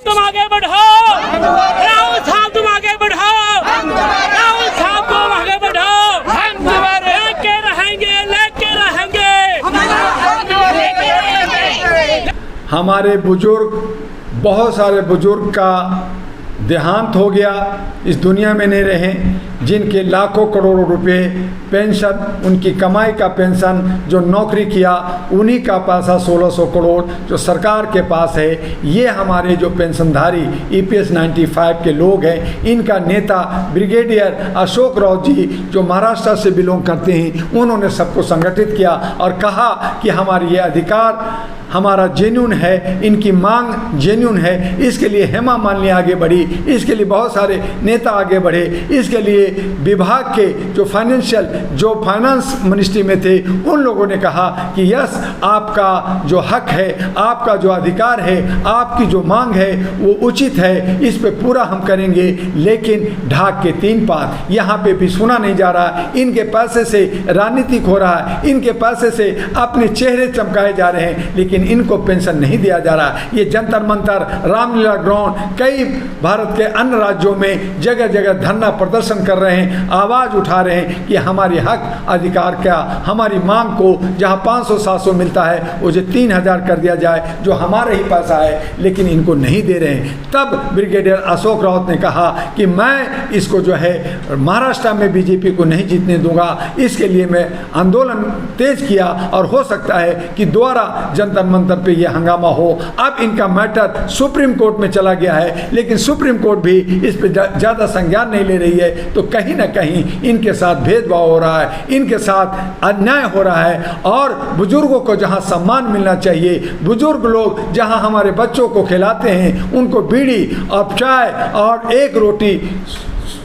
तुम आगे बढ़ो, राहुल साहब तुम आगे बढ़ो, राहुल साहब तुम आगे बढ़ो, हम लेके रहेंगे, लेके रहेंगे। हमारे बुजुर्ग, बहुत सारे बुजुर्ग का देहांत हो गया, इस दुनिया में नहीं रहे, जिनके लाखों करोड़ों रुपए पेंशन, उनकी कमाई का पेंशन जो नौकरी किया, उन्हीं का पैसा 1600 करोड़ जो सरकार के पास है। ये हमारे जो पेंशनधारी EPS 95 के लोग हैं, इनका नेता ब्रिगेडियर अशोक राउत जी जो महाराष्ट्र से बिलोंग करते हैं, उन्होंने सबको संगठित किया और कहा कि हमारी ये अधिकार हमारा जेन्युइन है, इनकी मांग जेन्युइन है। इसके लिए हेमा मालिनी आगे बढ़ी, इसके लिए बहुत सारे नेता आगे बढ़े, इसके लिए विभाग के जो फाइनेंस मिनिस्ट्री में थे, उन लोगों ने कहा कि यस, आपका जो हक है, आपका जो अधिकार है, आपकी जो मांग है वो उचित है, इस पे पूरा हम करेंगे। लेकिन ढाक के 3 पात यहाँ पे भी सुना नहीं जा रहा। इनके पैसे से राजनीतिक हो रहा है, इनके पैसे से अपने चेहरे चमकाए जा रहे हैं, लेकिन इनको पेंशन नहीं दिया जा रहा। ये जंतर मंतर, रामलीला ग्राउंड, कई भारत के अन्य राज्यों में जगह जगह धरना प्रदर्शन कर रहे हैं, आवाज़ उठा रहे हैं कि हमारी हक अधिकार क्या, हमारी मांग को जहां 500-700 मिलता है उसे 3000 कर दिया जाए, जो हमारा ही पैसा है, लेकिन इनको नहीं दे रहे हैं। तब ब्रिगेडियर अशोक राउत ने कहा कि मैं इसको जो है महाराष्ट्र में बीजेपी को नहीं जीतने दूंगा, इसके लिए मैं आंदोलन तेज किया और हो सकता है कि दोबारा जंतर मंतर पे ये हंगामा हो। अब इनका मैटर सुप्रीम कोर्ट में चला गया है, लेकिन सुप्रीम कोर्ट भी इस पे ज़्यादा संज्ञान नहीं ले रही है। तो कहीं ना कहीं इनके साथ भेदभाव हो रहा है, इनके साथ अन्याय हो रहा है। और बुजुर्गों को जहां सम्मान मिलना चाहिए, बुजुर्ग लोग जहां हमारे बच्चों को खिलाते हैं, उनको बीड़ी और चाय और एक रोटी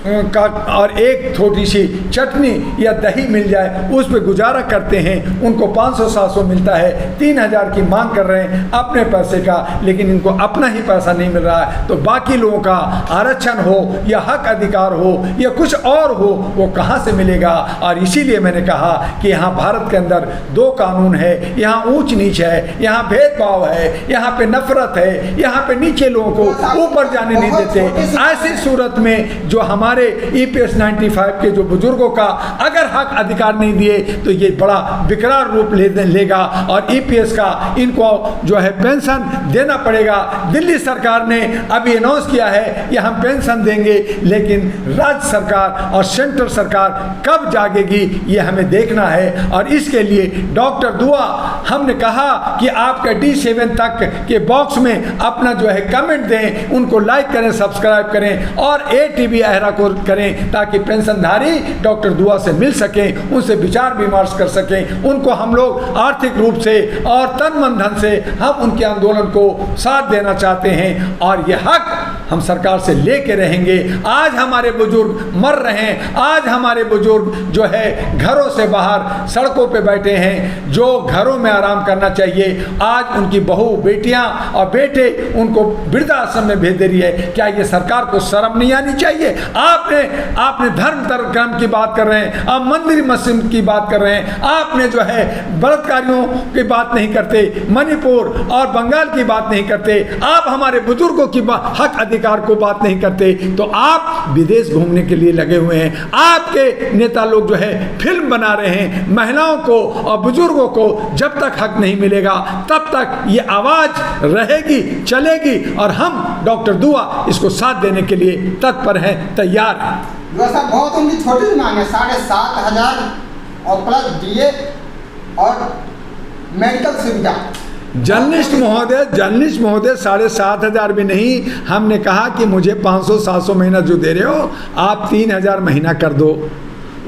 का और एक थोड़ी सी चटनी या दही मिल जाए, उस पर गुजारा करते हैं, उनको 500-700 मिलता है, 3000 की मांग कर रहे हैं अपने पैसे का, लेकिन इनको अपना ही पैसा नहीं मिल रहा है। तो बाकी लोगों का आरक्षण हो या हक अधिकार हो या कुछ और हो, वो कहाँ से मिलेगा? और इसीलिए मैंने कहा कि यहाँ भारत के अंदर 2 कानून है, यहाँ ऊंच नीच है, यहाँ भेदभाव है, यहाँ पे नफरत है, यहाँ पे नीचे लोगों को ऊपर जाने नहीं देते। ऐसी सूरत में जो हमारे EPS 95 के जो बुजुर्गों का अगर हक अधिकार नहीं दिए तो ये बड़ा विकराल रूप लेगा और EPS का इनको जो है पेंशन देना पड़ेगा। दिल्ली सरकार ने अभी अनाउंस किया है कि हम पेंशन देंगे, लेकिन राज्य सरकार और सेंट्रल सरकार कब जागेगी ये हमें देखना है। और इसके लिए डॉक्टर दुआ हमने कहा कि आपका D7 तक के बॉक्स में अपना जो है कमेंट दें, उनको लाइक करें, सब्सक्राइब करें और ATV अहरा को करें, ताकि पेंशनधारी डॉक्टर दुआ से मिल सकें, उनसे विचार विमर्श कर सकें। उनको हम लोग आर्थिक रूप से और तन मन धन से हम उनके आंदोलन को साथ देना चाहते हैं और ये हक हम सरकार से लेके रहेंगे। आज हमारे बुजुर्ग मर रहे हैं, आज हमारे बुजुर्ग जो है घरों से बाहर सड़कों पे बैठे हैं, जो घरों में आराम करना चाहिए, आज उनकी बहू, बेटियां और बेटे उनको वृद्धाश्रम में भेज दे रही है। क्या ये सरकार को शर्म नहीं आनी चाहिए? आपने धर्म कर्म की बात कर रहे हैं, आप मंदिर मस्जिद की बात कर रहे हैं, आपने जो है बलात्कारियों की बात नहीं करते, मणिपुर और बंगाल की बात नहीं करते, आप हमारे बुजुर्गों की हक अधिकार को बात नहीं करते, तो आप विदेश घूमने के लिए लगे हुए हैं। आपके नेता लोग जो है फिल्म बना रहे हैं, महिलाओं को और बुजुर्गों को जब तक हक नहीं मिलेगा तब तक ये आवाज रहेगी, चलेगी और हम डॉक्टर दुआ इसको साथ देने के लिए तत्पर हैं, तैयार है। व्यवस्था बहुत उनकी छोटी मांग है, 7,500 और प्लस DA और मेडिकल सुविधा। जर्नलिस्ट महोदय 7,500 भी नहीं, हमने कहा कि मुझे 500-700 महीना जो दे रहे हो आप 3,000 महीना कर दो,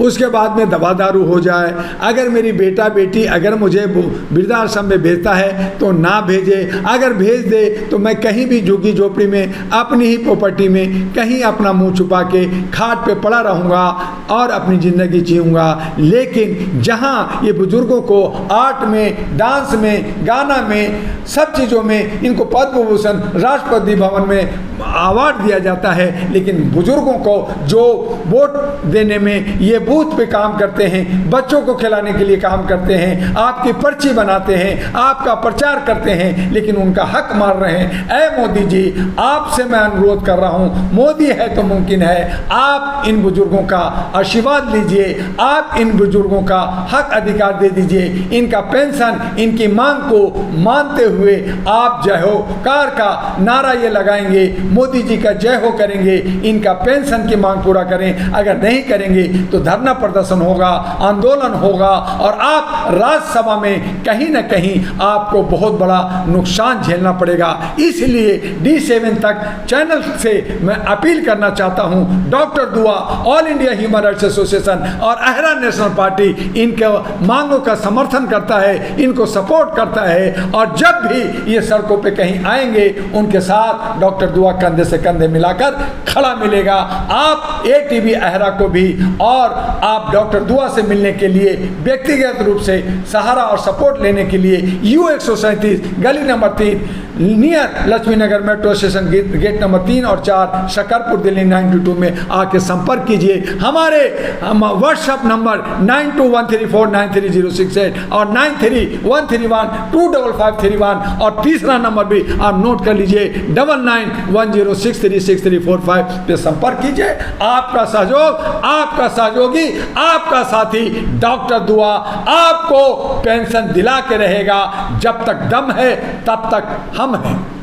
उसके बाद में दवा दारू हो जाए। अगर मेरी बेटा बेटी अगर मुझे वृद्धाश्रम में भेजता है तो ना भेजे, अगर भेज दे तो मैं कहीं भी झुग्गी झोपड़ी में अपनी ही प्रॉपर्टी में कहीं अपना मुंह छुपा के खाट पे पड़ा रहूँगा और अपनी ज़िंदगी जीऊँगा। लेकिन जहाँ ये बुज़ुर्गों को आर्ट में, डांस में, गाना में, सब चीज़ों में इनको पद्म भूषण राष्ट्रपति भवन में अवार्ड दिया जाता है, लेकिन बुज़ुर्गों को जो वोट देने में ये बूथ पे काम करते हैं, बच्चों को खिलाने के लिए काम करते हैं, आपकी पर्ची बनाते हैं, आपका प्रचार करते हैं, लेकिन उनका हक मार रहे हैं। ऐ मोदी जी, आपसे मैं अनुरोध कर रहा हूं, मोदी है तो मुमकिन है, आप इन बुजुर्गों का आशीर्वाद लीजिए, आप इन बुजुर्गों का हक अधिकार दे दीजिए, इनका पेंशन, इनकी मांग को मानते हुए आप जय हो कार का नारा ये लगाएंगे, मोदी जी का जय हो करेंगे, इनका पेंशन की मांग पूरा करें। अगर नहीं करेंगे तो धरना प्रदर्शन होगा, आंदोलन होगा और आप राज्यसभा में कहीं ना कहीं आपको बहुत बड़ा नुकसान झेलना पड़ेगा। इसलिए D7 तक चैनल से मैं अपील करना चाहता हूं, डॉक्टर दुआ, all India human rights association और अहरा नेशनल पार्टी इनके मांगों का समर्थन करता है, इनको सपोर्ट करता है और जब भी ये सड़कों पे कहीं आएंगे उनके साथ डॉक्टर दुआ कंधे से कंधे मिलाकर खड़ा मिलेगा। आप ATV अहरा को भी और आप डॉक्टर दुआ से मिलने के लिए व्यक्तिगत रूप से सहारा और सपोर्ट लेने के लिए U137 गली नंबर 3 नियर लक्ष्मी नगर मेट्रो स्टेशन गेट नंबर 3 और 4 शकरपुर दिल्ली 92 में आके संपर्क कीजिए। हमारे व्हाट्सएप नंबर 9213493068 और 9313125531 और तीसरा नंबर भी आप नोट कर लीजिए 9910636345 पे संपर्क कीजिए। आपका सहयोग, आपका सहयोगी, आपका साथी डॉक्टर दुआ आपको पेंशन दिला के रहेगा। जब तक दम है तब तक हम हैं।